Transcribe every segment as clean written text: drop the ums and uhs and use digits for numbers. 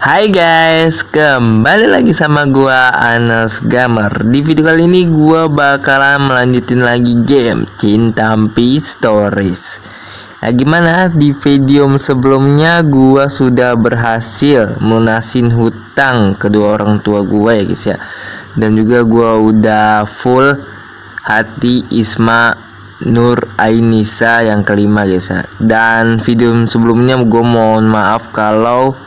Hai guys, kembali lagi sama gua Anas Gamer. Di video kali ini gua bakalan melanjutin lagi game Cinta Mpi Stories. Nah, gimana di video sebelumnya gua sudah berhasil melunasin hutang kedua orang tua gua ya guys ya. Dan juga gua udah full hati Isma Nur Ainisa yang kelima guys ya. Dan video sebelumnya gue mohon maaf kalau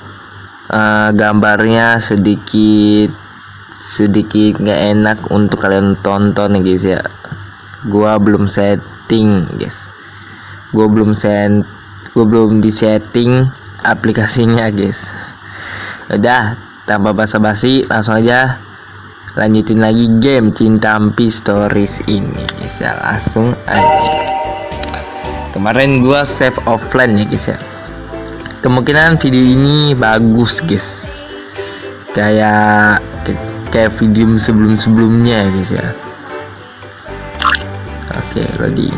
gambarnya sedikit nggak enak untuk kalian tonton ya guys ya. Gua belum setting guys, gue belum disetting aplikasinya guys. Udah, tanpa basa-basi langsung aja lanjutin lagi game Cinta Mpi Stories ini guys ya. Langsung aja. Kemarin gua save offline ya guys ya. Kemungkinan video ini bagus guys, kayak video sebelumnya ya guys ya. Oke, loading.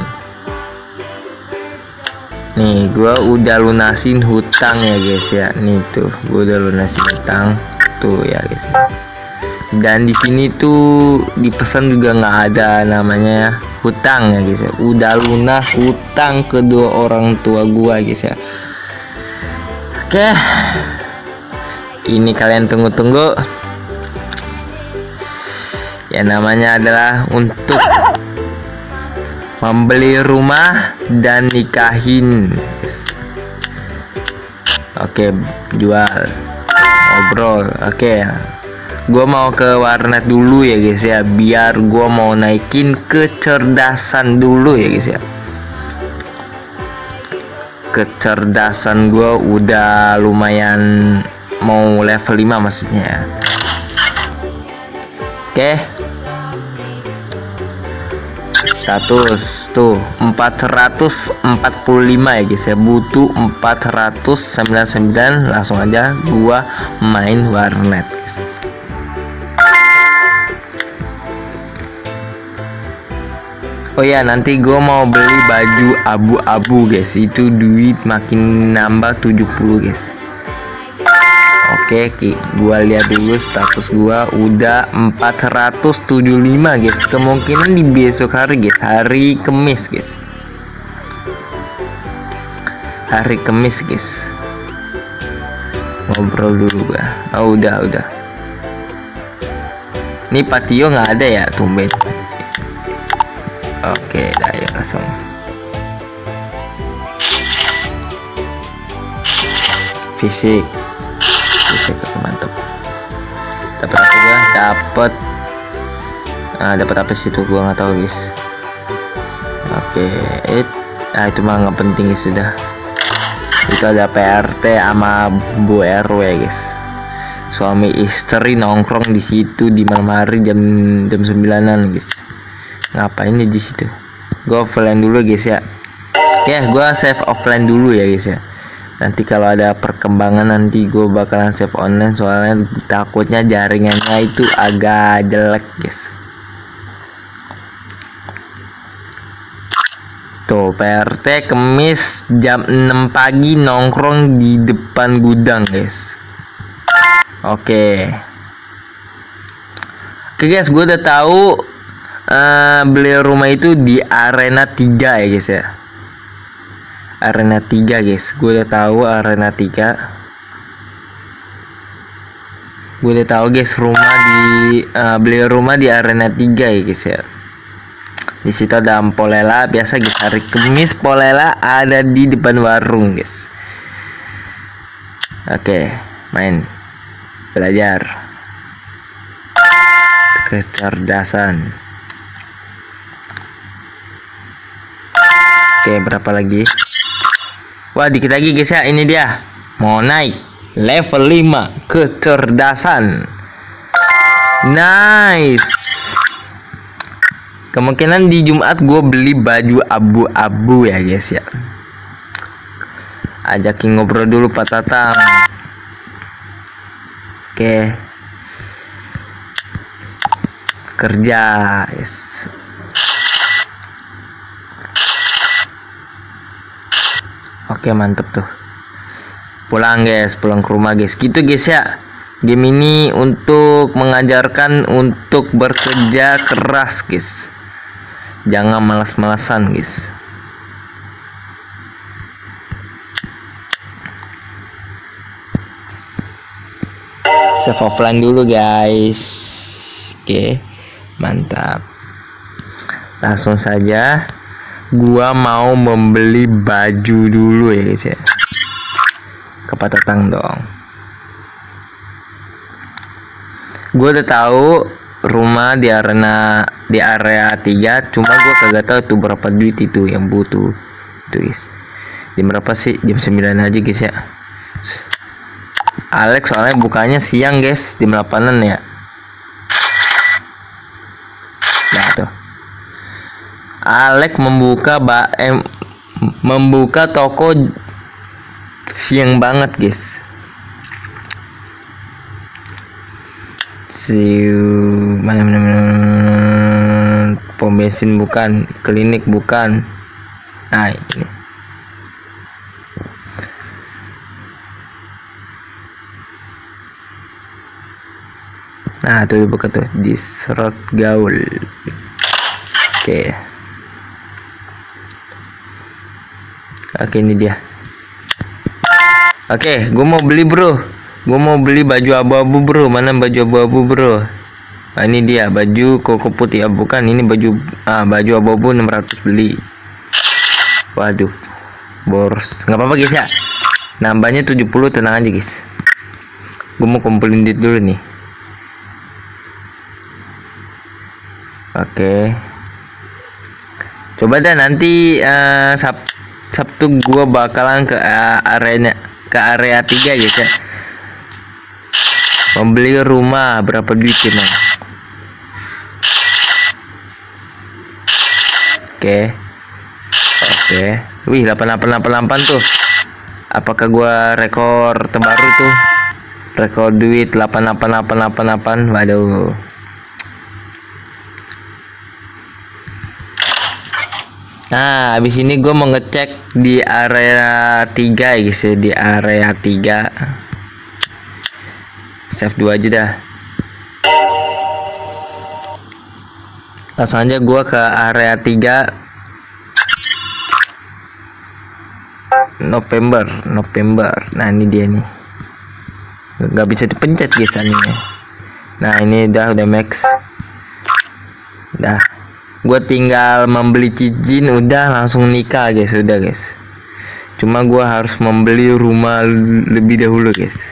Nih gua udah lunasin hutang ya guys ya. Nih tuh gua udah lunasin hutang tuh ya guys. Dan di sini tuh di pesan juga nggak ada namanya hutang ya guys ya. Udah lunas hutang kedua orang tua gua guys ya. Oke, ini kalian tunggu-tunggu. Ya namanya adalah untuk membeli rumah dan nikahin. Oke, jual, ngobrol. Oke, gua mau ke warnet dulu ya guys ya, biar gua mau naikin kecerdasan dulu ya guys ya. Kecerdasan gue udah lumayan, mau level 5 maksudnya. Oke, status tuh 445 ya guys ya, butuh 499. Langsung aja gua main warnet guys. Oh ya, nanti gue mau beli baju abu-abu guys. Itu duit makin nambah 70 guys. Oke, gue lihat dulu status gue udah 475 guys. Kemungkinan di besok hari guys, hari Kamis guys. Hari Kamis guys. Ngobrol dulu gua. Oh udah. Ini patio nggak ada ya, tumben. Oke, dah ya langsung. Fisik mantap. Dapat apa gua? Dapat apa sih itu gua nggak tahu guys. Oke, itu mah nggak penting guys sudah. Itu ada PRT sama Bu RW guys. Suami istri nongkrong di situ di malam hari jam 9-an guys. Ngapain di situ? Gue offline dulu guys ya. Ya, gue save offline dulu ya guys ya. Nanti kalau ada perkembangan nanti gue bakalan save online, soalnya takutnya jaringannya itu agak jelek guys. Tuh PRT Kemis jam 6 pagi nongkrong di depan gudang guys. Oke guys, gue udah tahu beli rumah itu di Arena 3 ya guys ya. Arena 3 guys, gue udah tahu Arena 3. Gue udah tahu guys, beli rumah di Arena 3 ya guys ya. Di situ ada Polela, biasa guys, hari Kamis Polela ada di depan warung guys. Oke, main belajar kecerdasan. Oke, berapa lagi? Wah, dikit lagi guys ya. Ini dia mau naik level 5 kecerdasan. Nice. Kemungkinan di Jumat gue beli baju abu-abu ya guys ya. Ajakin ngobrol dulu Pak Tatang. Oke, kerja guys. Oke, mantep tuh. Pulang guys, pulang ke rumah guys. Gitu guys ya. Game ini untuk mengajarkan untuk bekerja keras guys. Jangan malas-malasan guys. Save offline dulu guys. Oke, mantap. Langsung saja gua mau membeli baju dulu ya guys ya. Ke Pak Tatang dong. Gua udah tahu rumah di area 3, cuma gua kagak tahu tuh berapa duit itu yang butuh. Tuh guys. Jam berapa sih? Jam 9 aja guys ya. Alex soalnya bukanya siang guys, jam 8-an ya. Nah tuh. Alex membuka toko siang banget guys. Mana pom bensin bukan, klinik bukan. Nah ini. Nah tuh buka tuh di Serot Gaul. Oke. Oke ini dia. Oke, gue mau beli bro. Gue mau beli baju abu-abu bro. Mana baju abu-abu bro? Nah, ini dia baju koko putih. Bukan, ini baju abu-abu 600 beli. Waduh, boros. Nggak apa-apa guys ya. Nambahnya 70, tenang aja guys. Gue mau kumpulin duit dulu nih. Oke. Coba dah nanti Sabtu gua bakalan ke area 3 ya cak. Membeli rumah berapa duit emang? Oke. Wih 8888 tuh. Apakah gua rekor terbaru tuh? Rekor duit 88888. Waduh. Nah, habis ini gue mau ngecek di area 3 guys ya, di area 3. Save 2 aja dah. Langsung aja gue ke area 3. November. Nah, ini dia nih. Gak bisa dipencet guys ini. Nah, ini udah max. Dah. Gue tinggal membeli cincin, udah langsung nikah guys, udah guys. Cuma gue harus membeli rumah lebih dahulu guys.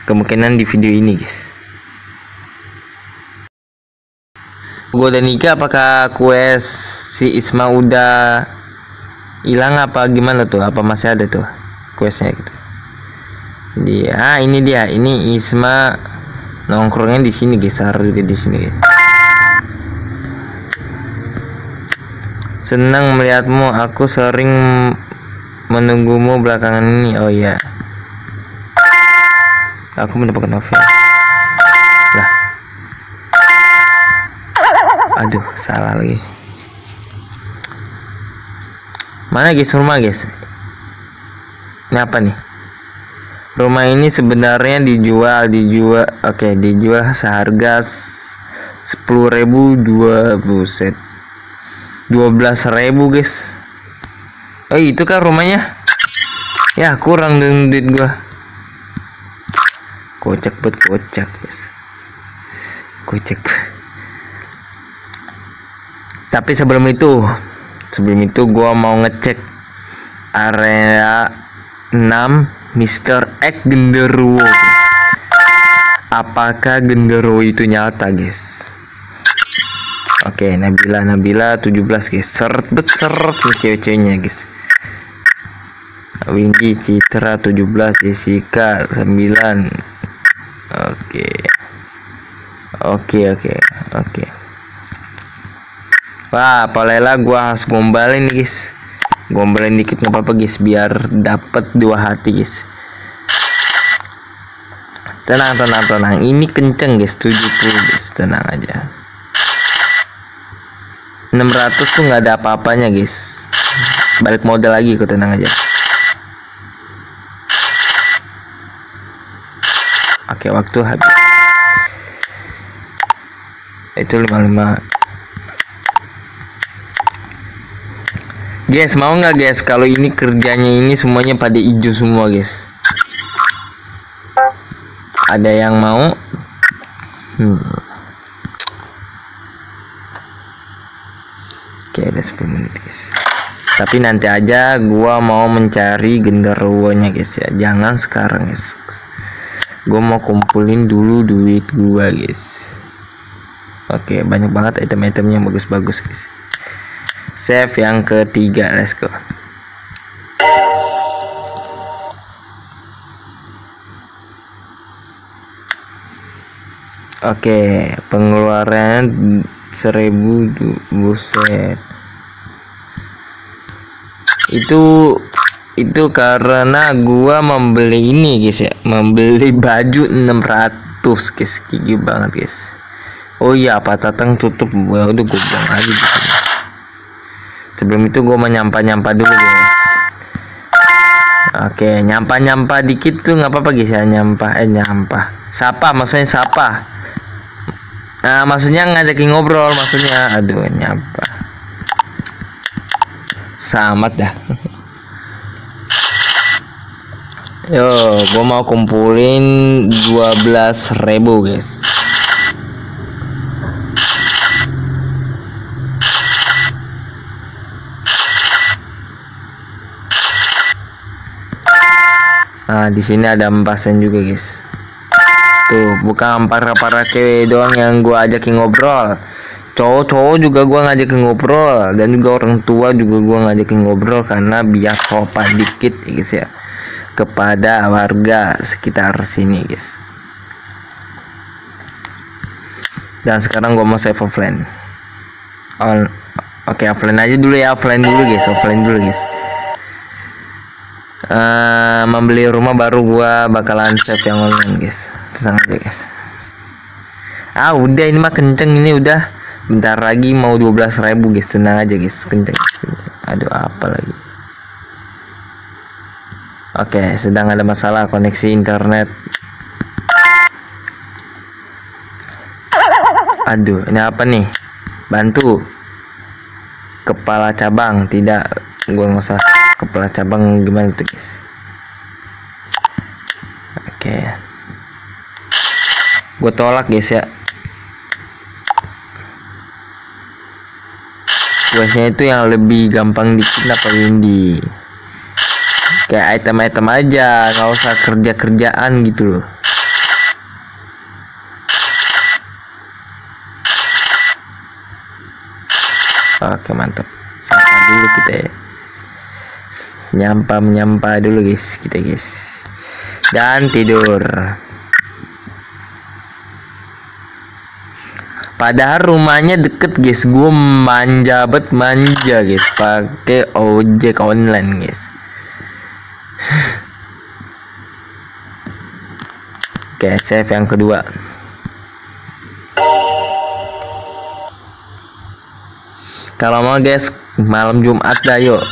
Kemungkinan di video ini guys. Gue udah nikah, apakah quest si Isma udah hilang apa gimana tuh? Apa masih ada tuh questnya gitu? Ini dia, ini Isma nongkrongnya di sini guys, harus juga di sini guys. Senang melihatmu, aku sering menunggumu belakangan ini. Oh iya, aku mendapatkan novel lah. Aduh, salah lagi. Mana guys rumah guys? Ini apa nih? Rumah ini sebenarnya dijual. Oke, dijual seharga 10.000. Buset, 12.000 guys. Itu kan rumahnya. Ya kurang dengan duit gua. Kocak guys. Kocak. Tapi sebelum itu gua mau ngecek area 6 Mr. X Genderuwo. Apakah Genderuwo itu nyata guys? Oke, Nabila 17 guys. Seret nih cewek-ceweknya guys. Windy Citra 17, Jessica 9. Oke. Wah, Palela gua harus gombalin nih guys. Gombalin dikit nggak apa-apa guys, biar dapat 2 hati guys. Tenang. Ini kenceng guys, 70 guys. Tenang aja. 600 tuh nggak ada apa-apanya guys. Balik modal lagi, kok tenang aja. Oke, waktu habis. Itu 55. Guys, mau nggak guys kalau ini kerjanya ini semuanya pada hijau semua guys? Ada yang mau? Oke, ada 10 menit guys. Tapi nanti aja gua mau mencari genderuwonya guys ya. Jangan sekarang guys. Gua mau kumpulin dulu duit gua guys. Oke, banyak banget item-item yang bagus-bagus guys. Save yang ketiga, let's go. Oke, pengeluaran 1000, buset. Itu karena gua membeli ini guys ya, membeli baju 600 guys, gigi banget guys. Oh iya, Pak Tatang tutup, udah gue buang aja gitu. Sebelum itu gue mau nyampa dulu guys. Oke, nyampa dikit tuh nggak apa-apa guys ya, nyampa. Sapa, maksudnya sapa. Nah, maksudnya ngajakin ngobrol, maksudnya. Aduh, nyampa. Samat dah. Yo, gue mau kumpulin 12.000 guys. Nah, di sini ada 4 sen juga guys. Tuh, bukan para cewek doang yang gua ajakin ngobrol. Cowok-cowok juga gua ngajakin ngobrol, dan juga orang tua juga gua ngajakin ngobrol karena biar sopan dikit ya guys ya, kepada warga sekitar sini guys. Dan sekarang gua mau save offline. Oke, offline aja dulu ya, offline dulu guys. Membeli rumah baru gua bakalan save yang online guys. Tenang aja guys. Udah ini mah kenceng, ini udah bentar lagi mau 12.000 guys. Tenang aja guys, kenceng. Aduh, apa lagi? Oke, sedang ada masalah koneksi internet. Aduh, ini apa nih? Bantu. Kepala cabang, tidak, gua nggak usah. Kepala cabang gimana tuh guys? Oke, gue tolak guys ya. Questnya itu yang lebih gampang dikit apa Windy? Kayak item-item aja, nggak usah kerjaan gitu loh. Oke, mantap. Sapa dulu kita ya. Nyampa dulu guys kita guys, dan tidur. Padahal rumahnya deket guys, gue manja guys, pakai ojek online guys. Oke, save yang kedua. Kalau mau guys, malam Jumat dah yuk.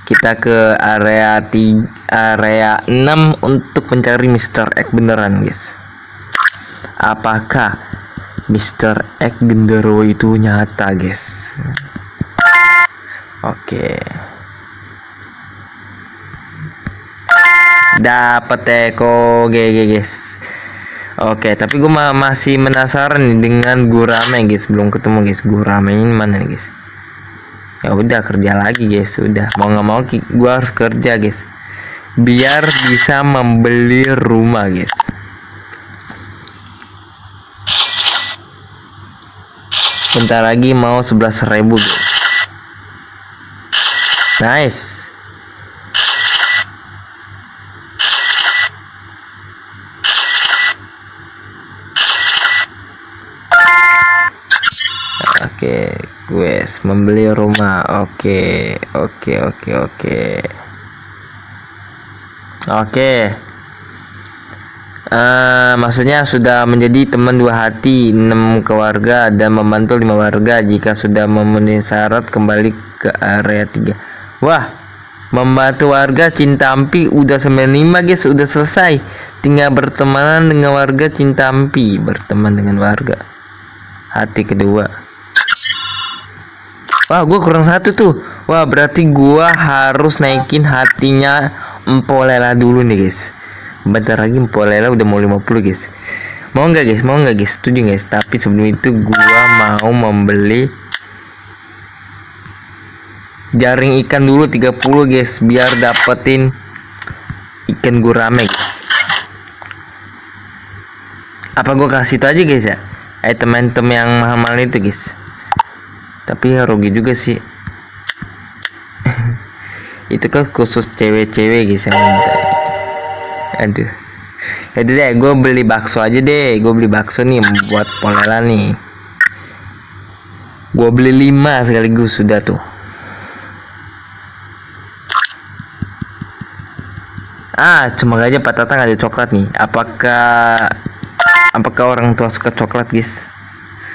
Kita ke area 6 untuk mencari Mr. X beneran guys. Apakah Mr. X genderuwo itu nyata guys? Oke. Dapat teko GG guys. Oke, tapi gue masih penasaran nih dengan Gurame guys. Belum ketemu guys, Gurame ini mana nih guys? Ya udah, kerja lagi guys. Udah, mau nggak mau gue harus kerja guys, biar bisa membeli rumah guys. Bentar lagi mau 11.000 guys. Nice. Oke, guys, membeli rumah. Oke. Maksudnya sudah menjadi teman 2 hati 6 keluarga dan membantu 5 warga. Jika sudah memenuhi syarat, kembali ke area 3. Wah, Membantu warga Cintampi udah 95 guys, udah selesai. Tinggal bertemanan dengan warga Cintampi, berteman dengan warga. Hati kedua. Wah, gue kurang satu tuh. Wah, berarti gue harus naikin hatinya Empolela dulu nih guys. Bentar lagi Empolela udah mau 50 guys. Mau nggak guys? Mau nggak guys? Setuju guys? Tapi sebelum itu gue mau membeli jaring ikan dulu 30 guys, biar dapetin ikan gurame guys. Apa gue kasih itu aja guys ya, item-item yang mahal-mahal itu guys. Tapi rugi juga sih. Itu kan khusus cewek-cewek guys yang minta. Aduh. Jadi deh, gue beli bakso aja deh. Gue beli bakso nih buat Polela nih. Gue beli 5 sekaligus sudah tuh. Semoga aja Pak Tatang ada coklat nih. Apakah orang tua suka coklat guys?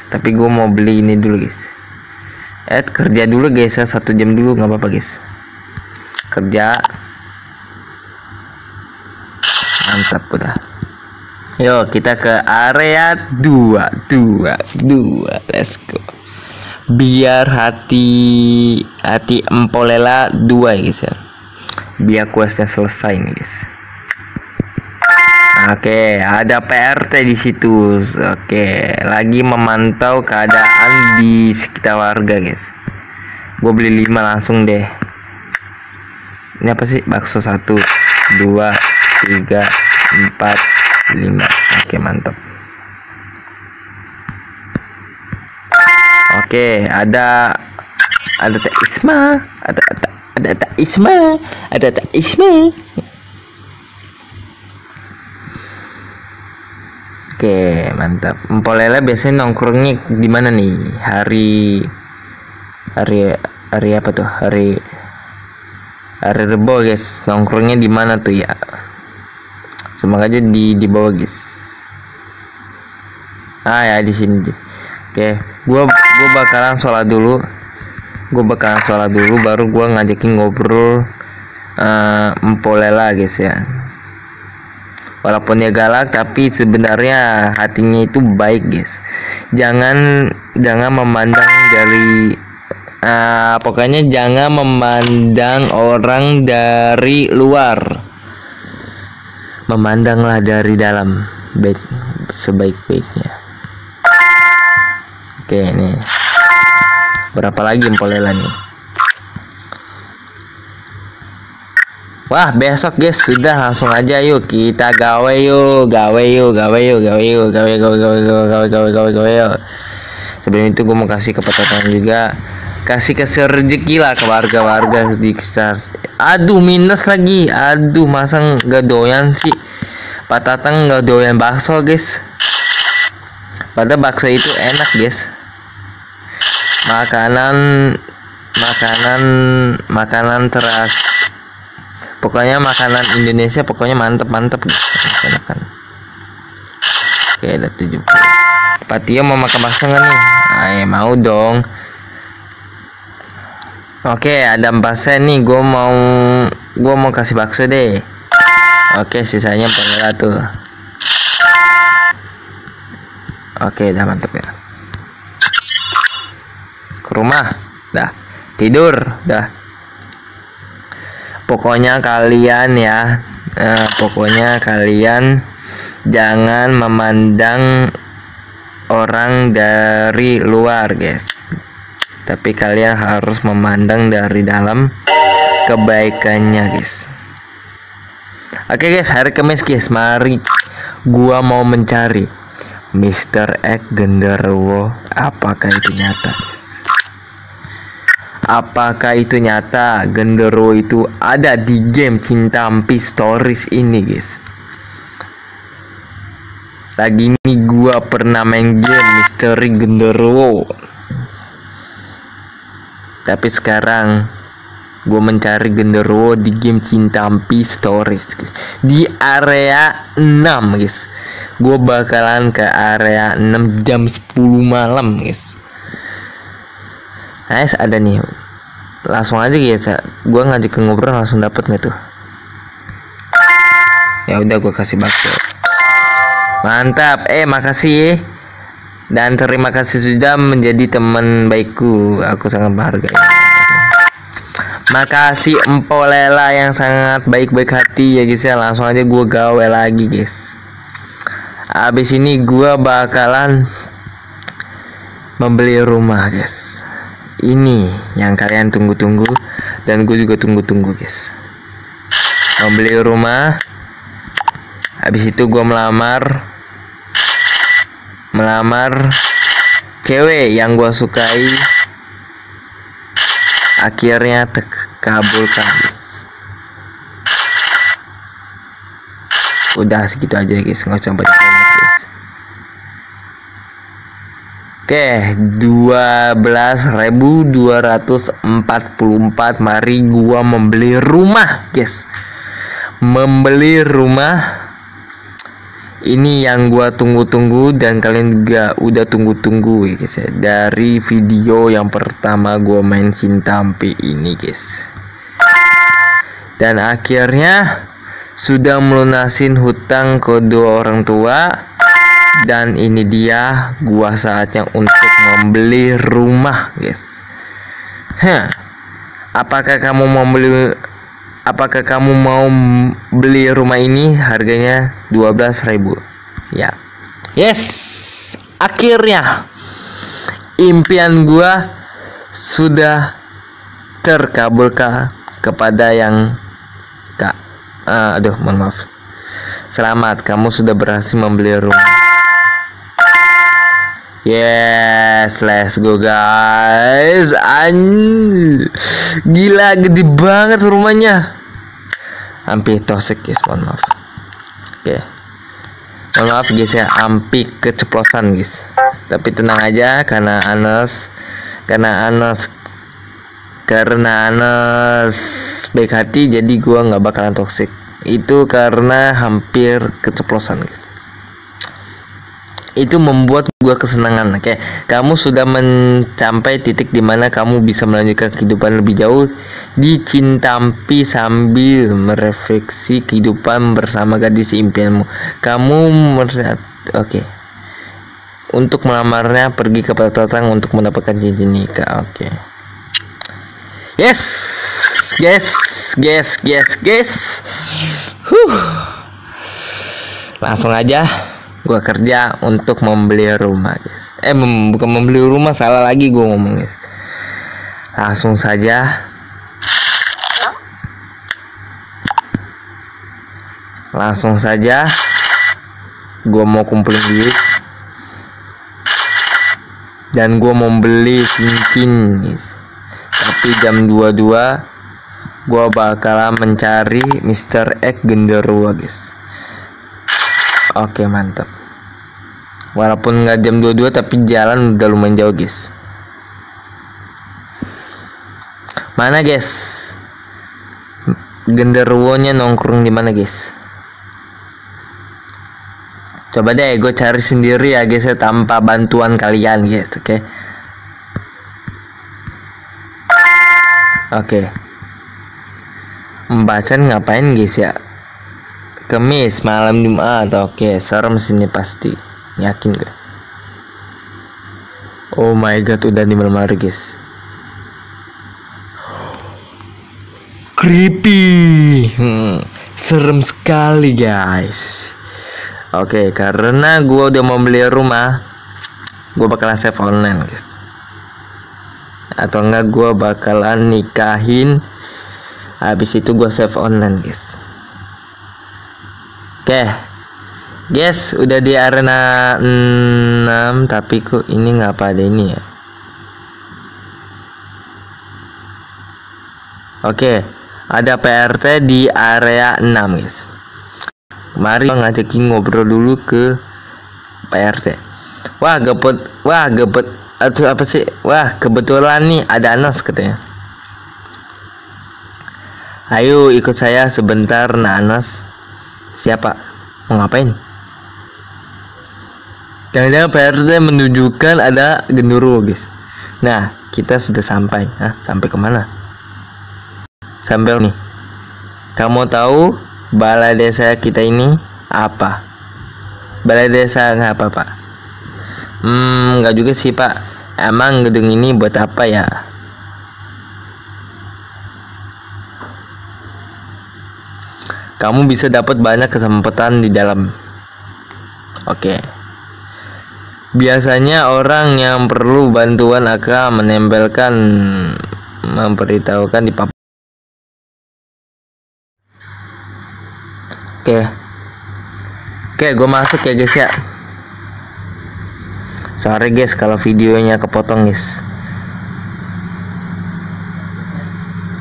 Tapi gue mau beli ini dulu guys. Kerja dulu guys ya, 1 jam dulu nggak apa-apa guys. Kerja. Mantap udah. Yo kita ke area 2. Let's go. Biar hati Empolela 2 ya guys ya. Biar questnya selesai nih guys. Oke, ada PRT di situ. Oke, lagi memantau keadaan di sekitar warga guys. Gue beli 5 langsung deh. Ini apa sih? Bakso 1, 2, 3, 4, 5. Oke, mantap. Oke, ada Teh Isma, ada Teh Isma. Oke, mantap. Empolela biasanya nongkrongnya di mana nih? Hari apa tuh? Hari Rebo guys. Nongkrongnya di mana tuh ya? Semoga aja di bawah guys. Ya di sini. Oke, gua bakalan sholat dulu. Baru gua ngajakin ngobrol Empolela guys ya. Walaupun dia galak, tapi sebenarnya hatinya itu baik guys. Jangan memandang dari pokoknya jangan memandang orang dari luar. Memandanglah dari dalam, baik sebaik-baiknya. Oke, nih. Berapa lagi Empolela nih? Wah, besok guys, sudah langsung aja yuk kita gawe yuk. Sebelum itu gue mau kasih ke Pak Tatang juga, kasih rezeki lah ke warga-warga di sekitar. Aduh, minus lagi. Aduh, masa nggak doyan sih Pak Tatang, nggak doyan bakso guys. Padahal bakso itu enak guys. Makanan teras. Pokoknya makanan Indonesia pokoknya mantep guys. Enakan. Oke, ada 70. Pak Tio mau makan bakso nggak nih? Mau dong. Oke, ada 4 sen nih. Gue mau kasih bakso deh. Oke, sisanya Polela tuh. Oke, udah mantep ya. Ke rumah, dah tidur, dah. Pokoknya kalian jangan memandang orang dari luar guys, tapi kalian harus memandang dari dalam kebaikannya guys. Oke guys, hari Kamis guys, mari gua mau mencari Mr. X Genderuwo. Apakah itu nyata guys? Apakah itu nyata Genderuwo itu ada di game Cintampi Stories ini guys? Lagi ini gua pernah main game Misteri Genderuwo, tapi sekarang gua mencari Genderuwo di game Cintampi Stories guys, di area 6 guys. Gua bakalan ke area 6 jam 10 malam guys. Nice, ada nih Langsung aja guys ya, gua ngajak ke ngobrol langsung dapet nggak tuh? Ya udah gua kasih bakso. Mantap, makasih dan terima kasih sudah menjadi teman baikku. Aku sangat menghargai. Makasih Empo Lela yang sangat baik-baik hati ya guys ya. Langsung aja gua gawe lagi guys. Abis ini gua bakalan membeli rumah guys. Ini yang kalian tunggu-tunggu dan gue juga tunggu-tunggu guys. Membeli rumah. Habis itu gue melamar cewek yang gue sukai. Akhirnya terkabulkan guys. Udah segitu aja guys, nggak usah banyak guys. Oke, 12.244. Mari gua membeli rumah guys. Membeli rumah. Ini yang gua tunggu-tunggu dan kalian juga udah tunggu-tunggu ya guys ya. Dari video yang pertama gua main Cintampi ini guys. Dan akhirnya sudah melunasin hutang kedua orang tua. Dan ini dia gua saatnya untuk membeli rumah guys. Apakah kamu mau beli rumah ini? Harganya 12.000 ya. Yes, akhirnya impian gua sudah terkabulkan kepada yang mohon maaf. Selamat, kamu sudah berhasil membeli rumah. Yes, let's go guys. Gila, gede banget rumahnya. Hampir tosek guys, mohon maaf. Oke. Mohon maaf guys ya, hampir keceplosan guys. Tapi tenang aja karena Anes baik hati, jadi gua nggak bakalan toksik. Itu karena hampir keceplosan guys. Itu membuat gua kesenangan. Oke, kamu sudah mencapai titik dimana kamu bisa melanjutkan kehidupan lebih jauh di Cintampi sambil merefleksi kehidupan bersama gadis impianmu. Oke. Untuk melamarnya, pergi ke Patang untuk mendapatkan cincin nikah. Oke. Yes. Langsung aja gua kerja untuk membeli rumah guys. Bukan membeli rumah, salah lagi gua ngomong guys. Langsung saja gua mau kumpulin duit dan gua mau beli cincin guys. Tapi jam 22 gua bakalan mencari Mr. X genderuwo guys. Oke, mantap. Walaupun nggak jam 22 tapi jalan udah lumayan jauh guys. Mana guys? Genderuwonya nongkrong di mana guys? Coba deh gue cari sendiri ya guys ya, tanpa bantuan kalian guys. Oke. Pembahasan ngapain guys ya? Kemis malam Jumat. Oke, serem sini pasti. Yakin gak? Oh my god, udah di malam hari guys. Creepy. Serem sekali guys. Oke, karena gua udah mau beli rumah, gua bakalan save online guys. Atau enggak gua bakalan nikahin, habis itu gua save online guys. Oke guys, udah di arena 6, tapi kok ini nggak pada ini ya. Oke, ada PRT di area 6 guys. Mari ngajakin ngobrol dulu ke PRT. Wah gepet atau apa sih? Wah, kebetulan nih ada Anas katanya. Ayo ikut saya sebentar. Nah, Anas siapa? Mau ngapain? Jangan-jangan PRT menunjukkan ada genderuwo guys. Nah, kita sudah sampai. Sampai kemana? Sampai nih. Kamu tahu balai desa kita ini apa? Balai desa nggak apa, Pak? Nggak juga sih, Pak. Emang gedung ini buat apa ya? Kamu bisa dapat banyak kesempatan di dalam. Oke. Biasanya orang yang perlu bantuan akan memberitahukan di papan. Oke, gue masuk ya guys ya. Sorry guys kalau videonya kepotong guys.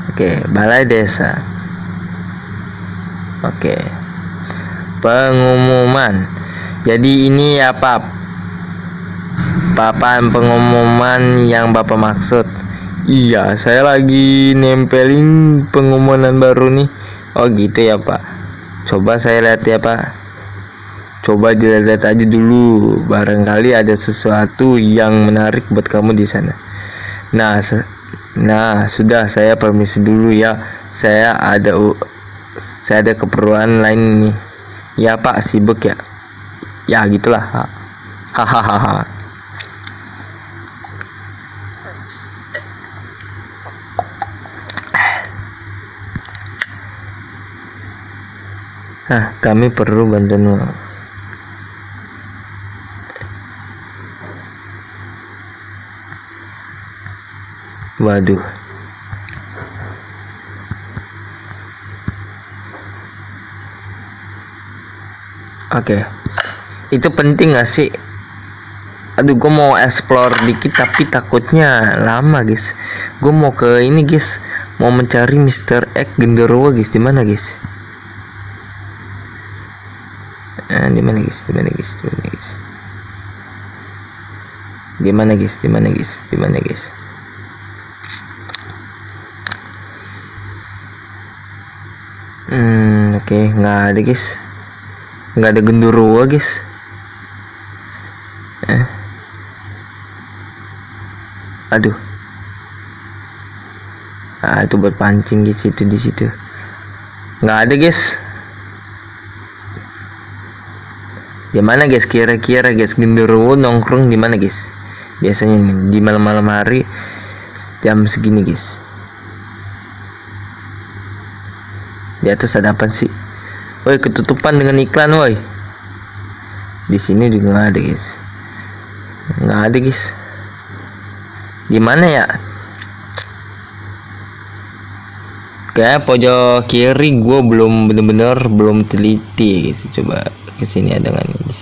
Oke, balai desa. Oke, pengumuman. Jadi ini ya Pak, papan pengumuman yang Bapak maksud. Iya, saya lagi nempelin pengumuman baru nih. Oh gitu ya Pak. Coba saya lihat ya Pak. Coba dilihat aja dulu. Barangkali ada sesuatu yang menarik buat kamu di sana. Nah, sudah, saya permisi dulu ya. Saya ada keperluan lain nih. Ya Pak, sibuk ya. Ya gitulah. Hahaha. Kami perlu bantuan. Waduh. Oke. Itu penting gak sih? Aduh, gue mau explore dikit tapi takutnya lama, guys. Gue mau ke ini, guys. Mau mencari Mr. X genderuwo, guys. Di mana, guys? Di mana, guys? Oke, nggak ada guys, nggak ada genderuwo guys. Aduh, itu buat pancing guys, itu di situ nggak ada guys. Di mana guys, kira-kira guys genderuwo nongkrong di mana guys? Biasanya nih di malam-malam hari jam segini guys. Di atas ada apa sih? Woi, ketutupan dengan iklan woi. Di sini juga nggak ada guys. Nggak ada guys. Di mana ya? Kayak pojok kiri gue belum bener-bener belum teliti guys. Coba ke sini ada nggak nih?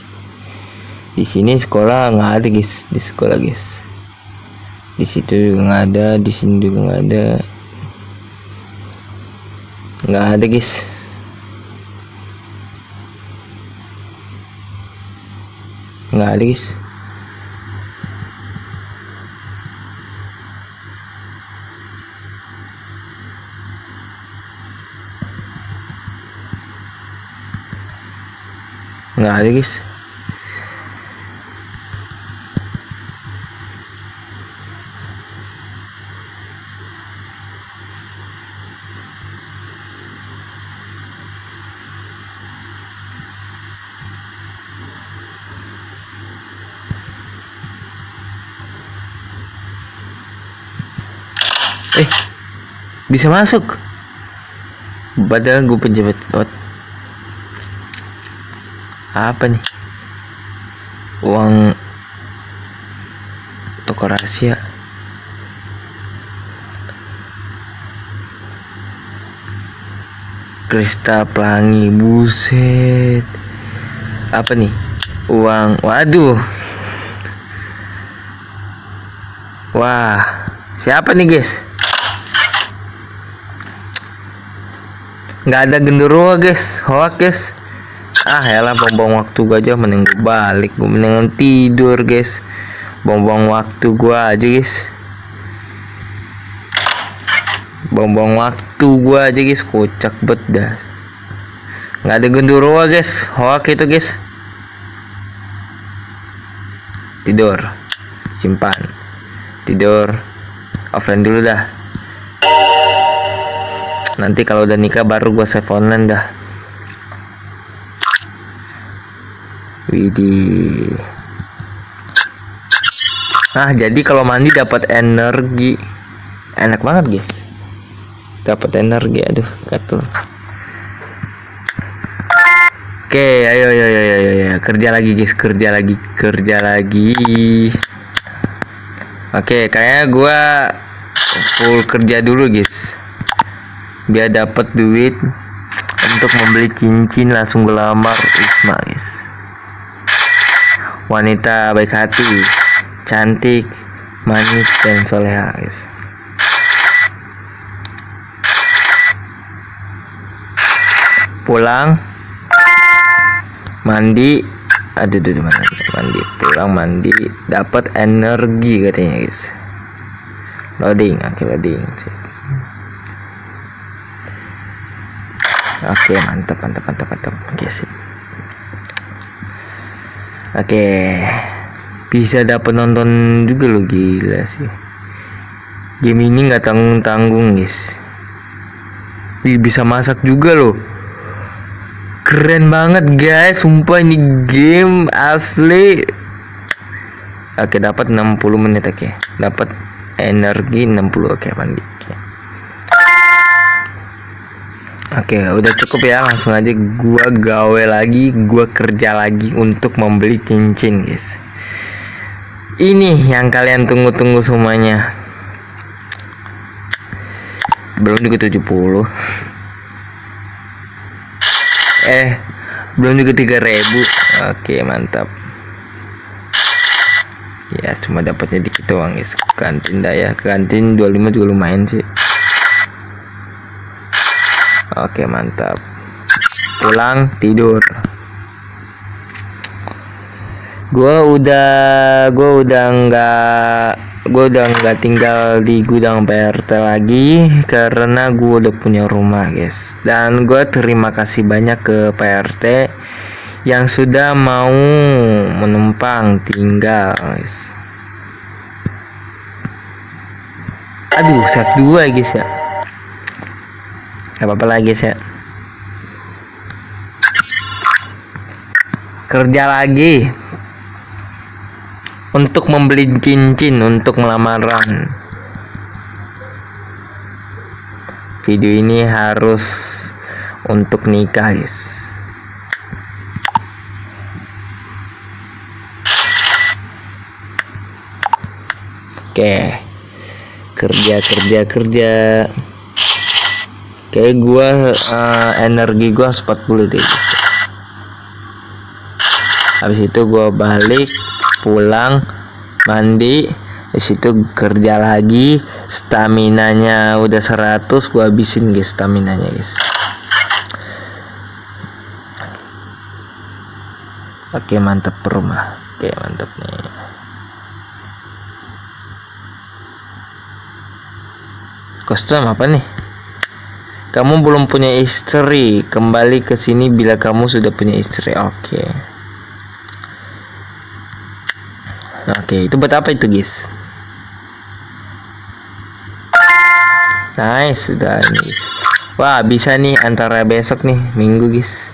Di sini sekolah nggak ada guys. Di sekolah guys. Di situ juga nggak ada. Di sini juga nggak ada. Nggak ada guys. Nggak ada guys. Nggak ada guys. Bisa masuk. Padahal gue penjabat. Apa nih? Uang toko rahasia. Kristal pelangi, buset. Apa nih? Uang. Waduh. Wah, siapa nih guys? Nggak ada genderuwo guys, hoak guys. Yalah, buang waktu gue aja, mending gue balik, gue mendingan tidur guys. Buang waktu gue aja guys. Buang waktu gue aja guys, kocak bet dah. Nggak ada genderuwo guys, hoak itu guys. Tidur, simpan, tidur, offline dulu dah. Nanti kalau udah nikah baru gue save online dah. Widih. Nah, jadi kalau mandi dapat energi. Enak banget, guys. Dapat energi, aduh, gatel. Oke, ayo. Kerja lagi, guys, kerja lagi. Oke, kayaknya gua full kerja dulu, guys. Biar dapat duit untuk membeli cincin langsung ngelamar Isma, guys. Wanita baik hati, cantik, manis dan soleha, guys. Pulang mandi, pulang mandi dapat energi katanya, guys. Loading. Oke, mantap guys. Oke, bisa dapat nonton juga lo, gila sih. Game ini nggak tanggung guys. Bisa masak juga loh. Keren banget guys, sumpah ini game asli. Oke, dapat 60 menit. Oke, dapat energi 60. Oke, mandi. Oke, udah cukup ya. Langsung aja gua gawe lagi, gua kerja lagi untuk membeli cincin, guys. Ini yang kalian tunggu-tunggu semuanya. Belum juga 70. Belum juga 3000. Oke, mantap. Ya, cuma dapatnya dikit doang, guys. Kantin dah ya. Kantin 25 juga lumayan sih. Oke, mantap. Pulang tidur. Gua udah nggak tinggal di gudang PRT lagi karena gua udah punya rumah, guys. Dan gua terima kasih banyak ke PRT yang sudah mau menumpang tinggal, guys. Aduh, save 2 guys ya. Gak apa-apa lagi ya. Kerja lagi untuk membeli cincin untuk melamaran. Video ini harus untuk nikah, guys. Oke, kerja. Kayak gua energi gua 40 deh, guys. Habis itu gua balik, pulang, mandi, habis itu kerja lagi. Staminanya udah 100, gua habisin, guys, staminanya, guys. Oke, mantap rumah. Oke, mantap nih. Kostum apa nih? Kamu belum punya istri, kembali ke sini bila kamu sudah punya istri. Oke, itu buat apa itu, guys? Nice, sudah ini. Wah, bisa nih antara besok nih, Minggu, guys.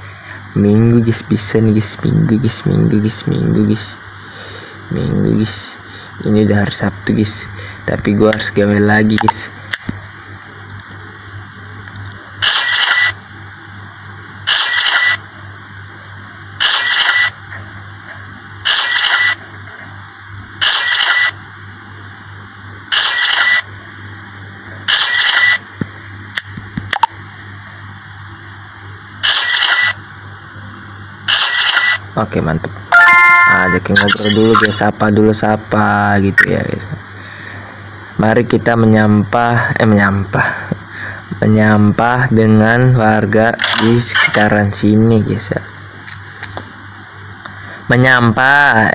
Bisa nih, guys. Minggu, guys. Ini udah hari Sabtu, guys. Tapi gua harus gawe lagi, guys. Oke, mantap. Ajakin ngobrol dulu, guys. Sapa gitu ya, guys. Mari kita menyampah dengan warga di sekitaran sini, guys ya. Menyampah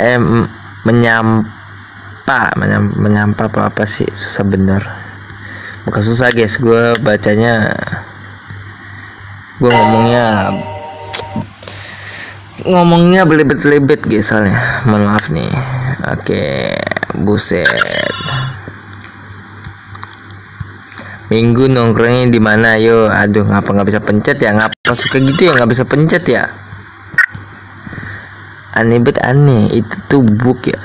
apa sih, susah bener. Bukan susah, guys, gue bacanya, gue ngomongnya belibet guys, soalnya mohon maaf nih. Oke, buset. Minggu nongkrongnya di mana? Yo, aduh, ngapa nggak bisa pencet ya? Ngapa suka gitu ya? Nggak bisa pencet ya? Aneh bet aneh. Itu tuh book ya.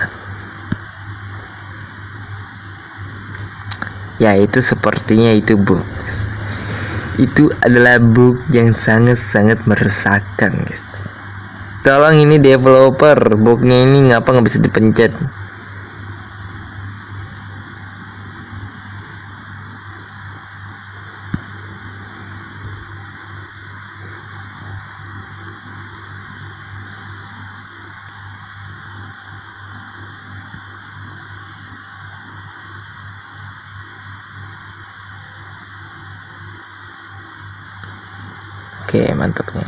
Ya itu sepertinya itu book. Itu adalah book yang sangat-sangat meresahkan, guys. Tolong ini developer, booknya ini ngapa nggak bisa dipencet? Oke, mantapnya.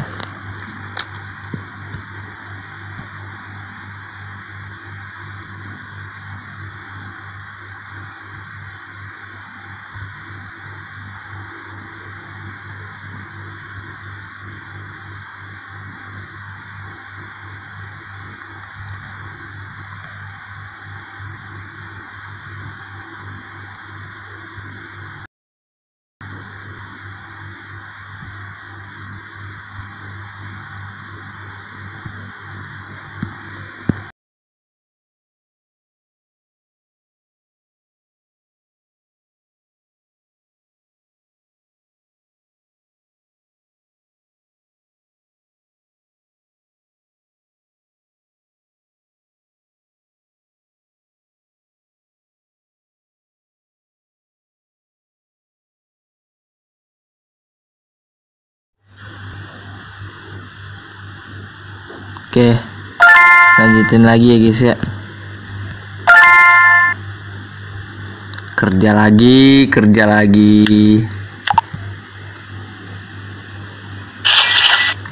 Oke, lanjutin lagi ya guys ya. Kerja lagi.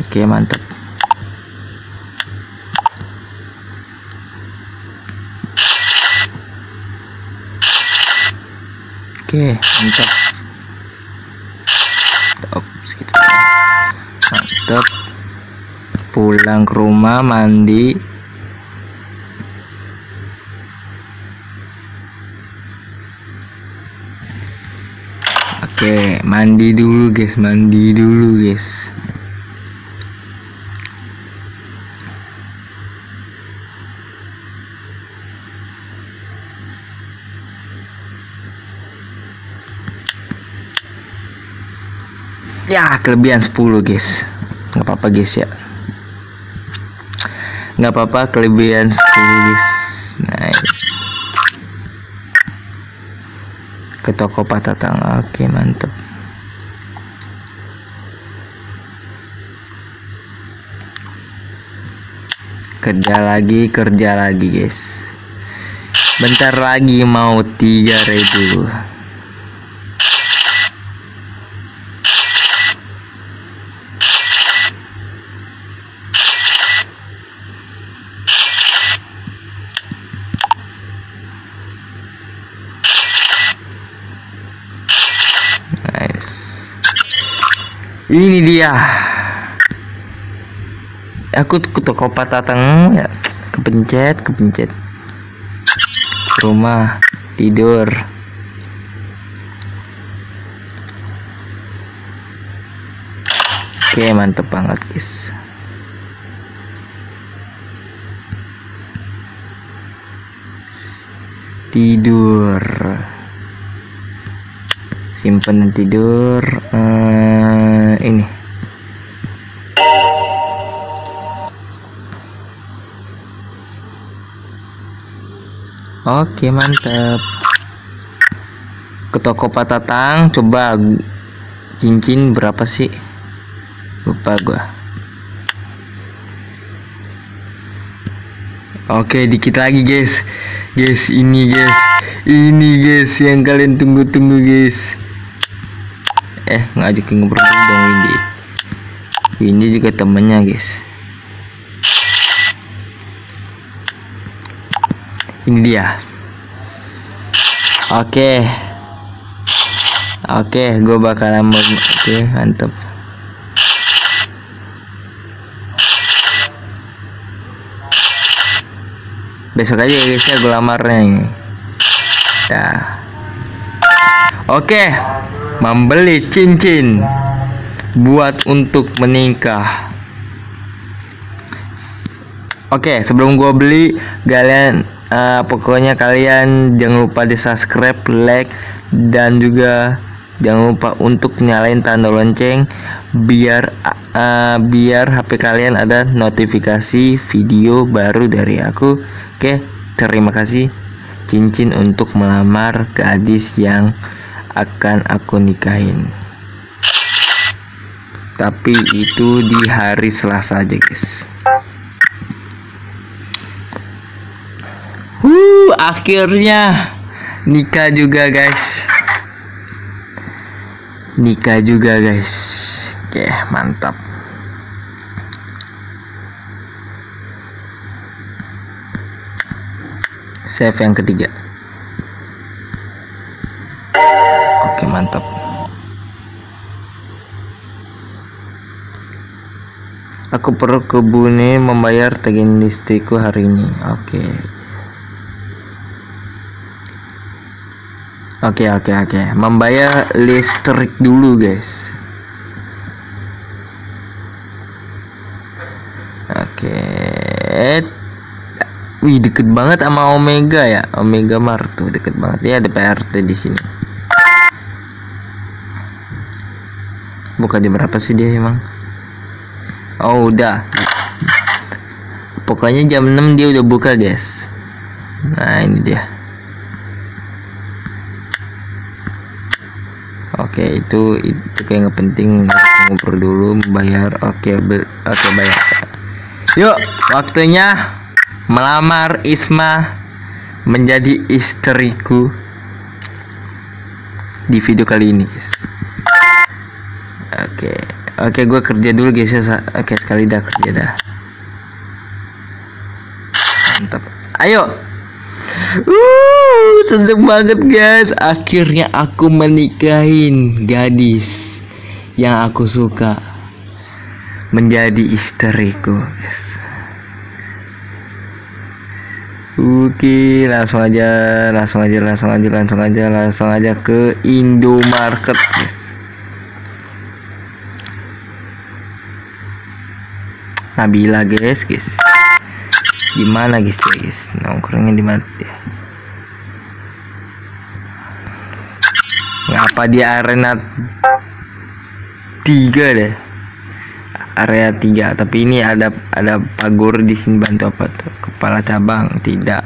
Oke, mantap. Oke, mantap. Segitu. Mantap. Pulang ke rumah, mandi. Oke, mandi dulu guys. Ya, kelebihan 10 guys. Nggak apa-apa guys ya. Nggak apa-apa, kelebihan 10 guys. Nice. Ke toko patatang. Oke, mantep. Kerja lagi guys. Bentar lagi mau 3.000. Ini dia. Aku ke toko patatang ya. Kepencet. Rumah tidur. Oke, mantep banget guys. Tidur. Simpen dan tidur. Ini. Oke, mantap. Ke toko patatang, coba cincin berapa sih? Lupa gua. Oke, dikit lagi guys. Ini guys yang kalian tunggu-tunggu guys. Ngajakin ngobrol dong Windy. Windy juga temennya guys. Ini dia. Oke, gue bakalan oke, mantep. Besok aja ya guys ya, gue lamarnya ini. Dah. Oke. membeli cincin buat untuk menikah. Oke, sebelum gua beli, kalian pokoknya kalian jangan lupa di subscribe, like, dan juga jangan lupa untuk nyalain tanda lonceng biar HP kalian ada notifikasi video baru dari aku. Oke, terima kasih. Cincin untuk melamar gadis yang akan aku nikahin. Tapi itu di hari Selasa aja, guys. Akhirnya nikah juga, guys. Oke, mantap. Save yang ketiga. Oke, mantap. Aku perlu ke Bune membayar tagihan listrikku hari ini. Oke. Membayar listrik dulu, guys. Oke. Wih, deket banget sama Omega ya. Omega Mart tuh deket banget. Ya, ada PRT di sini. Buka di berapa sih dia emang? Oh, udah. Pokoknya jam 6 dia udah buka, guys. Nah, ini dia. Oke, itu kayak nggak penting. Ngobrol dulu, bayar. Oke, bayar. Yuk, waktunya melamar Isma menjadi istriku di video kali ini, guys. Oke, gue kerja dulu, guys ya. Oke, sekali dah kerja dah. Mantap. Ayo. Seneng banget, guys. Akhirnya aku menikahin gadis yang aku suka menjadi istriku, guys. Oke, langsung aja ke Indomarket, guys. Nabila, guys. Gimana, guys? Nongkrongnya di mana ya? Ngapa di arena 3 deh? Area 3, tapi ini ada Pak Guru di sini. Bantu apa tuh? Kepala cabang. Tidak.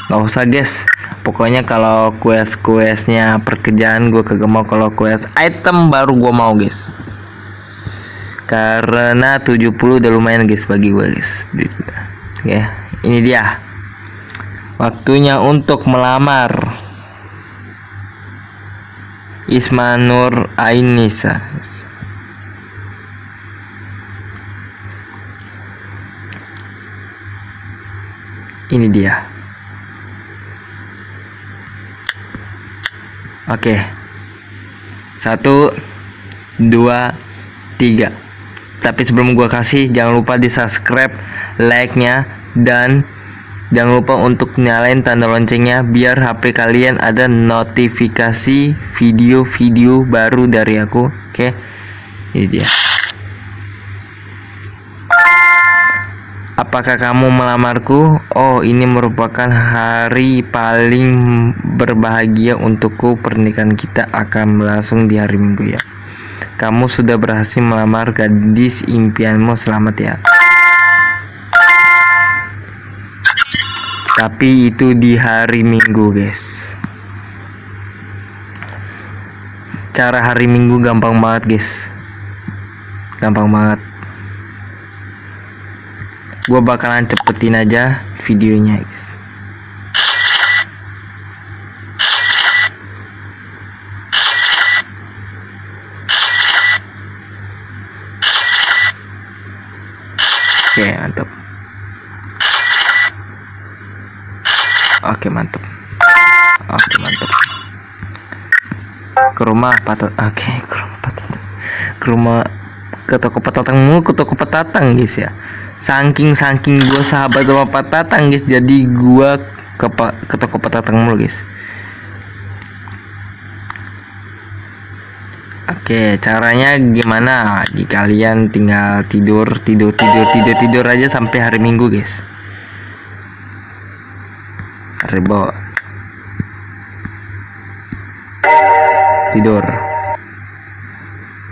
Nggak usah, guys. Pokoknya kalau quest-questnya perkerjaan gue kagak mau. Kalau quest item baru gue mau, guys. Karena 70 udah lumayan, guys, bagi gue, guys. Oke, ini dia. Waktunya untuk melamar Isma Nur Ainisa. Ini dia. Oke. 1, 2, 3. Tapi sebelum gua kasih, jangan lupa di subscribe, like-nya, dan jangan lupa untuk nyalain tanda loncengnya biar HP kalian ada notifikasi video-video baru dari aku. Oke, ini dia. Apakah kamu melamarku? Oh, ini merupakan hari paling berbahagia untukku. Pernikahan kita akan berlangsung di hari Minggu ya. Kamu sudah berhasil melamar gadis impianmu. Selamat ya. Tapi itu di hari Minggu, guys. Cara hari Minggu gampang banget, guys. Gampang banget. Gue bakalan cepetin aja videonya, guys. Oke, mantap. Oke, mantap. Ke rumah patat. Oke, ke rumah patat. Ke toko petatang, guys ya. Saking gue sahabat sama petatang, guys, jadi gue ke toko petatang mulu, guys. Oke, caranya gimana? Kalian tinggal tidur aja sampai hari Minggu, guys. Rebo. Tidur.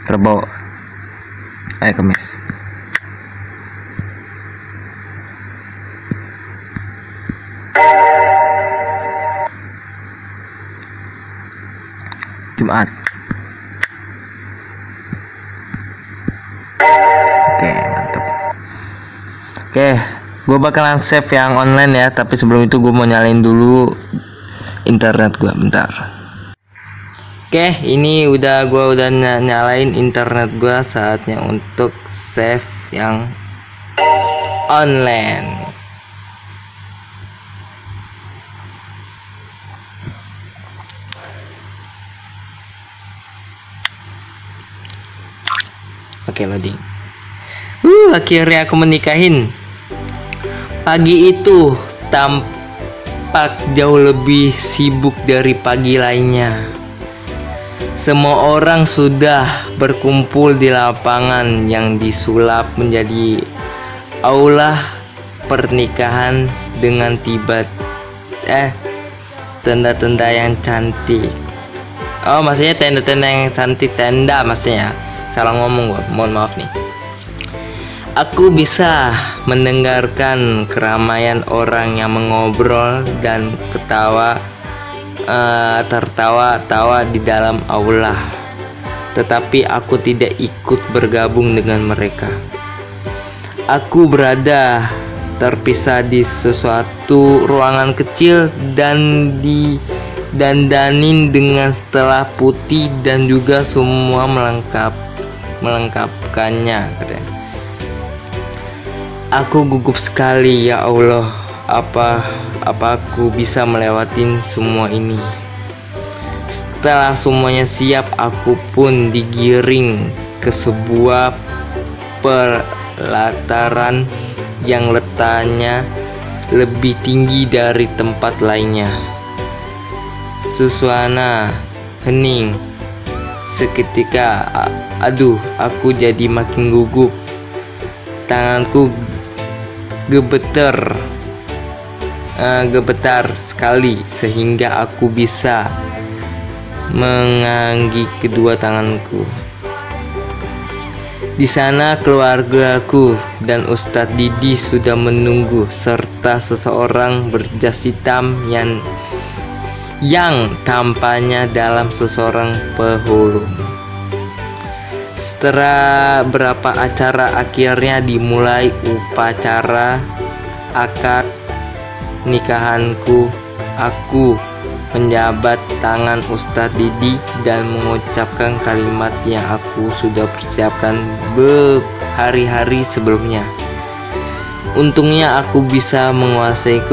Rebo. Kamis. Jumat. Oke, mantap. Oke, gue bakalan save yang online ya. Tapi sebelum itu gue mau nyalain dulu internet gue bentar. Oke, ini gue udah nyalain internet gue. Saatnya untuk save yang online. Oke, loading. Akhirnya aku menikahin. Pagi itu tampak jauh lebih sibuk dari pagi lainnya. Semua orang sudah berkumpul di lapangan yang disulap menjadi aula pernikahan dengan tenda-tenda yang cantik. Oh, maksudnya tenda-tenda yang cantik, tenda maksudnya. Salah ngomong gua, mohon maaf nih. Aku bisa mendengarkan keramaian orang yang mengobrol dan tertawa-tawa di dalam aula. Tetapi aku tidak ikut bergabung dengan mereka. Aku berada terpisah di sesuatu ruangan kecil dan didandanin dengan setelah putih dan juga semua melengkapkannya, katanya. Aku gugup sekali, ya Allah. Apa aku bisa melewatin semua ini? Setelah semuanya siap, aku pun digiring ke sebuah pelataran yang letaknya lebih tinggi dari tempat lainnya. Suasana hening. Seketika, aku jadi makin gugup. Tanganku gemetar sekali sehingga aku bisa menganggi kedua tanganku. Di sana keluargaku dan Ustadz Didi sudah menunggu, serta seseorang berjas hitam yang tampaknya dalam seseorang penghulu. Setelah berapa acara, akhirnya dimulai upacara akad nikahanku. Aku menjabat tangan Ustadz Didi dan mengucapkan kalimat yang aku sudah persiapkan berhari-hari sebelumnya. Untungnya aku bisa menguasai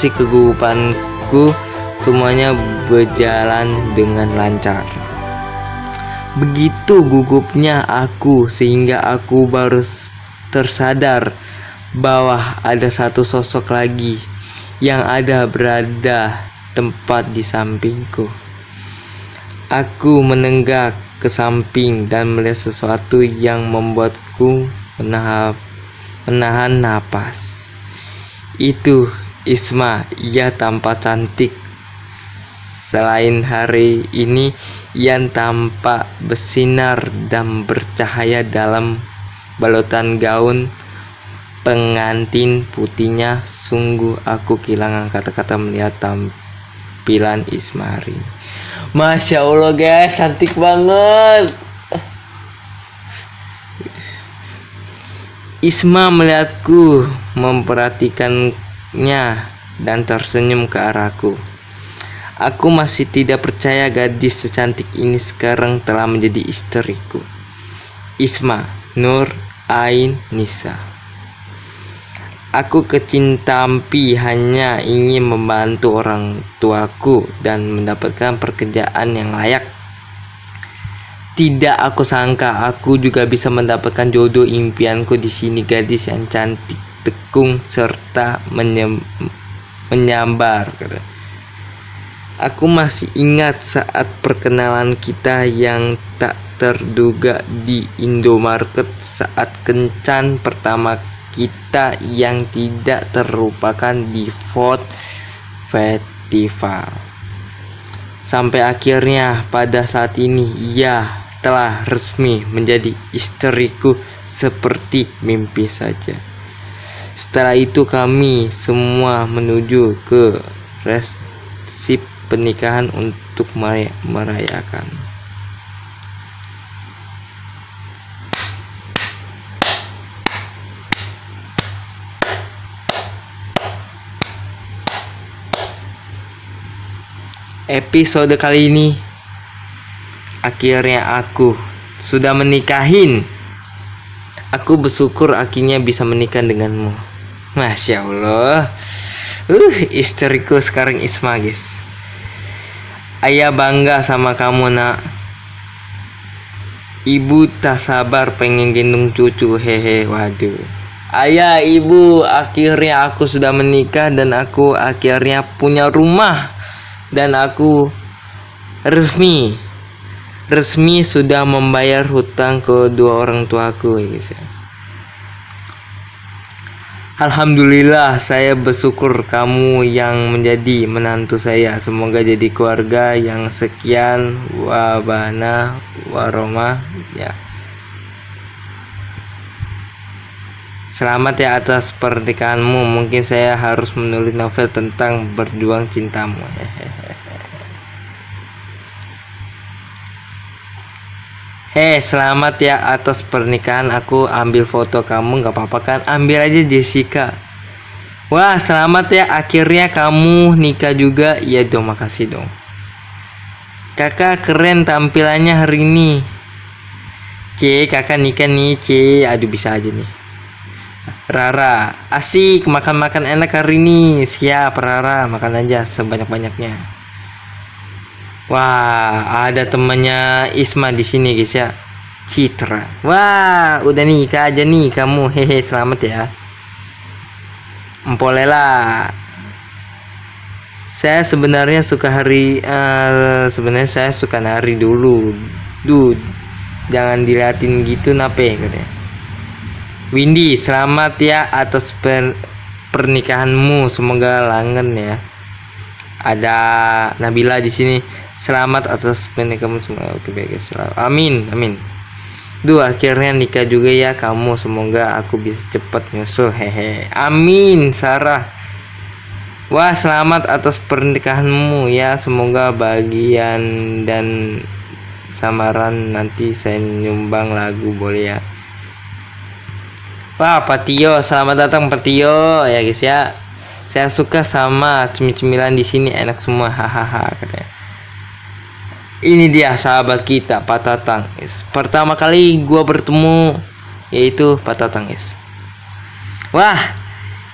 kegugupanku. Semuanya berjalan dengan lancar. Begitu gugupnya aku sehingga aku baru tersadar bahwa ada satu sosok lagi yang berada tempat di sampingku. Aku menenggak ke samping dan melihat sesuatu yang membuatku menahan napas. Itu Isma. Ia tampak cantik. Selain hari ini, ia tampak bersinar dan bercahaya dalam balutan gaun pengantin putihnya. Sungguh aku kehilangan kata-kata melihat tampilan Isma hari ini. Masya Allah guys, cantik banget. Isma melihatku, memperhatikannya dan tersenyum ke arahku. Aku masih tidak percaya gadis secantik ini sekarang telah menjadi istriku. Isma Nur Ain Nisa. Aku kecintampi hanya ingin membantu orang tuaku dan mendapatkan pekerjaan yang layak. Tidak aku sangka aku juga bisa mendapatkan jodoh impianku di sini, gadis yang cantik, tekun serta menyambar. Aku masih ingat saat perkenalan kita yang tak terduga di Indomaret, saat kencan pertama kita yang tidak terlupakan di Food Festival. Sampai akhirnya pada saat ini ia telah resmi menjadi istriku seperti mimpi saja. Setelah itu kami semua menuju ke resepsi pernikahan untuk merayakan. Episode kali ini akhirnya aku sudah menikahin. Aku bersyukur akhirnya bisa menikah denganmu. Masya Allah. Istriku sekarang Isma, guys. Ayah bangga sama kamu, nak. Ibu tak sabar pengen gendong cucu. Hehe, waduh. Ayah, ibu, akhirnya aku sudah menikah dan aku akhirnya punya rumah. Dan aku resmi sudah membayar hutang kedua orang tuaku, ya guys ya. Alhamdulillah, saya bersyukur kamu yang menjadi menantu saya. Semoga jadi keluarga yang sekian wabana waromah ya. Selamat ya atas pernikahanmu. Mungkin saya harus menulis novel tentang berjuang cintamu. Selamat ya atas pernikahan. Aku ambil foto kamu, nggak apa-apa kan? Ambil aja Jessica. Wah, selamat ya, akhirnya kamu nikah juga. Ya dong, makasih dong. Kakak keren tampilannya hari ini. Kakak nikah nih, aduh bisa aja nih. Rara, asik makan-makan enak hari ini. Siap Rara, makan aja sebanyak-banyaknya. Wah, ada temannya Isma di sini, guys ya. Citra. Wah, udah nikah aja nih kamu. Hehe, selamat ya. Empolela. Saya sebenarnya suka sebenarnya saya suka nari dulu. Duh, jangan diliatin gitu nape katanya. Windy, selamat ya atas pernikahanmu. Semoga langgeng ya. Ada Nabila di sini. Selamat atas pernikahanmu semua. Oke, baik. Amin, amin. Duh, akhirnya nikah juga ya kamu. Semoga aku bisa cepat nyusul. Hehe. Amin, Sarah. Wah, selamat atas pernikahanmu ya. Semoga bagian dan samaran nanti saya nyumbang lagu, boleh ya. Wah, Patio, selamat datang Patio ya guys ya. Saya suka sama cemilan di sini, enak semua, hahaha katanya. Ini dia sahabat kita, Pak Tatang, guys. Pertama kali gua bertemu yaitu Pak Tatang, guys. Wah,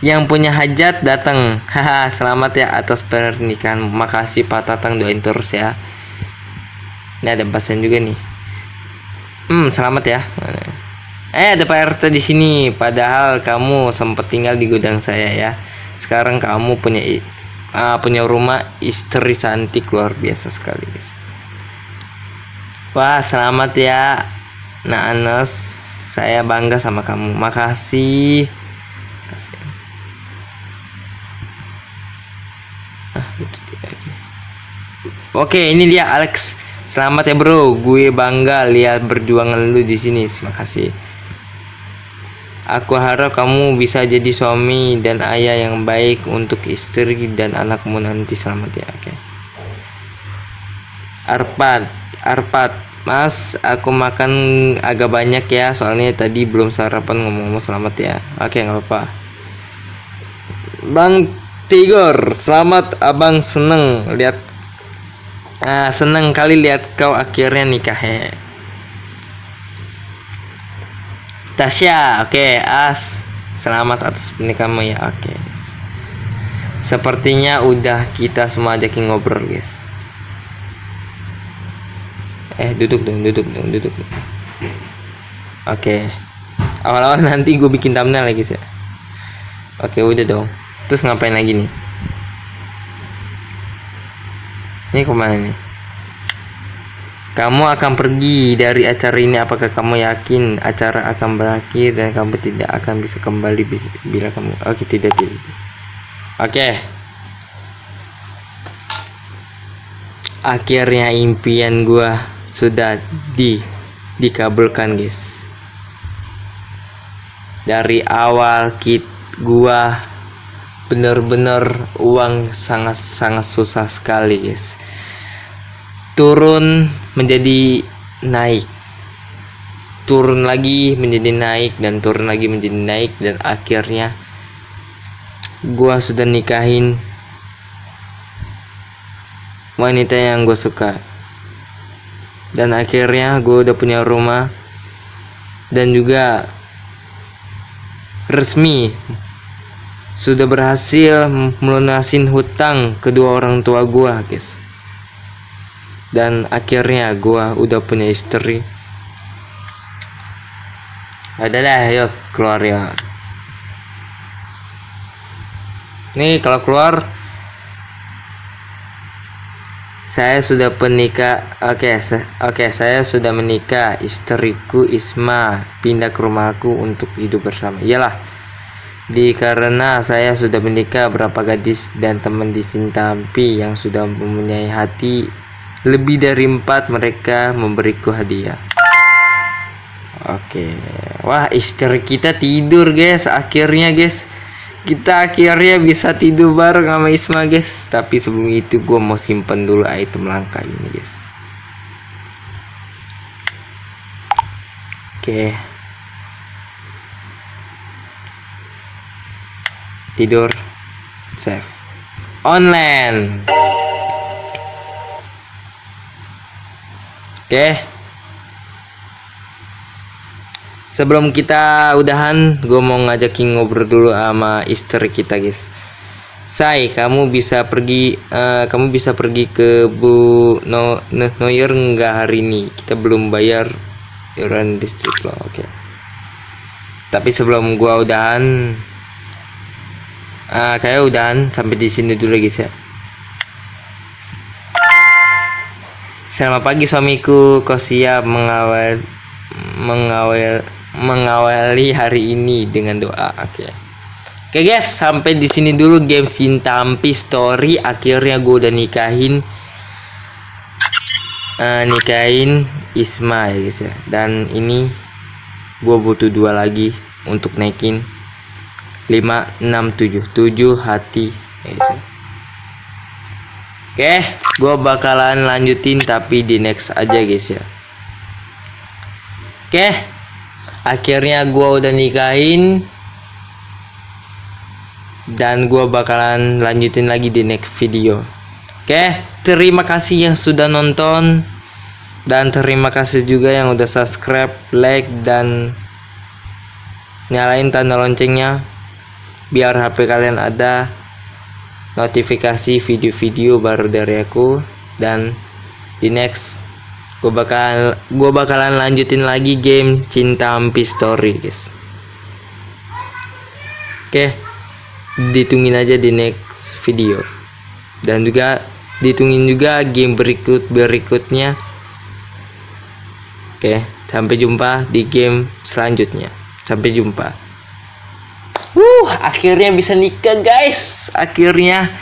yang punya hajat datang. Haha, selamat ya atas pernikahan. Makasih Pak Tatang, doain terus ya. Ini ada pasien juga nih. Selamat ya. Ada Pak RT di sini. Padahal kamu sempat tinggal di gudang saya ya. Sekarang kamu punya rumah, istri cantik luar biasa sekali, guys. Wah, selamat ya, Nak Anes. Saya bangga sama kamu. Makasih. Oke, ini dia Alex. Selamat ya bro. Gue bangga lihat perjuangan lu di sini. Terima kasih. Aku harap kamu bisa jadi suami dan ayah yang baik untuk istri dan anakmu nanti. Selamat ya. Oke. Arpat, Mas, aku makan agak banyak ya, soalnya tadi belum sarapan. Ngomong-ngomong selamat ya. Oke, nggak apa-apa. Bang Tigor, selamat. Abang seneng kali lihat kau akhirnya nikah. Tasya, oke, selamat atas pernikahanmu ya. Oke. Sepertinya udah kita semua ajakin ngobrol, guys. Duduk dong. Oke. Awal-awal nanti gue bikin thumbnail lagi sih. Oke, udah dong. Terus ngapain lagi nih? Ini kemana nih? Kamu akan pergi dari acara ini. Apakah kamu yakin acara akan berakhir dan kamu tidak akan bisa kembali bila kamu... Oke, tidak. Oke. Akhirnya impian gua sudah dikabulkan, guys. Dari awal gua bener-bener uang sangat susah sekali, guys. Turun menjadi naik, turun lagi menjadi naik, dan turun lagi menjadi naik, dan akhirnya gua sudah nikahin wanita yang gue suka, dan akhirnya gue udah punya rumah, dan juga resmi sudah berhasil melunasin hutang kedua orang tua gue, guys. Dan akhirnya gua udah punya istri. Adalah, ayo keluar ya. Nih kalau keluar, saya sudah menikah. Oke, saya sudah menikah. Istriku Isma pindah ke rumahku untuk hidup bersama. Iyalah, karena saya sudah menikah, berapa gadis dan teman di Cintampi yang sudah mempunyai hati lebih dari 4 mereka memberiku hadiah. Oke. Wah, istri kita tidur, guys. Akhirnya, guys, kita akhirnya bisa tidur bareng sama Isma, guys. Tapi sebelum itu gue mau simpen dulu item langka ini, guys. Oke. Tidur. Save. Online. Oke. Sebelum kita udahan, gue mau ngajakin ngobrol dulu sama istri kita, guys. Say, kamu bisa pergi ke Bu Noyer nggak hari ini? Kita belum bayar iuran listrik loh. Oke. Tapi sebelum gua udahan, kayak udahan sampai di sini dulu, guys ya. Selamat pagi suamiku, kau siap mengawali hari ini dengan doa. Oke, guys, sampai di sini dulu game Cintampi Story. Akhirnya gue udah nikahin Isma ya, guys ya. Dan ini gue butuh 2 lagi untuk naikin 5, 6, 7 hati ya, guys ya. Oke, gue bakalan lanjutin tapi di next aja, guys ya. Oke, akhirnya gue udah nikahin, dan gue bakalan lanjutin lagi di next video. Oke, terima kasih yang sudah nonton, dan terima kasih juga yang udah subscribe, like, dan nyalain tanda loncengnya biar HP kalian ada notifikasi video-video baru dari aku. Dan di next gue bakalan lanjutin lagi game Cintampi Story, guys. Oke, ditungguin aja di next video, dan juga ditungguin juga game berikutnya. Oke, sampai jumpa di game selanjutnya. Sampai jumpa. Akhirnya bisa nikah, guys. Akhirnya.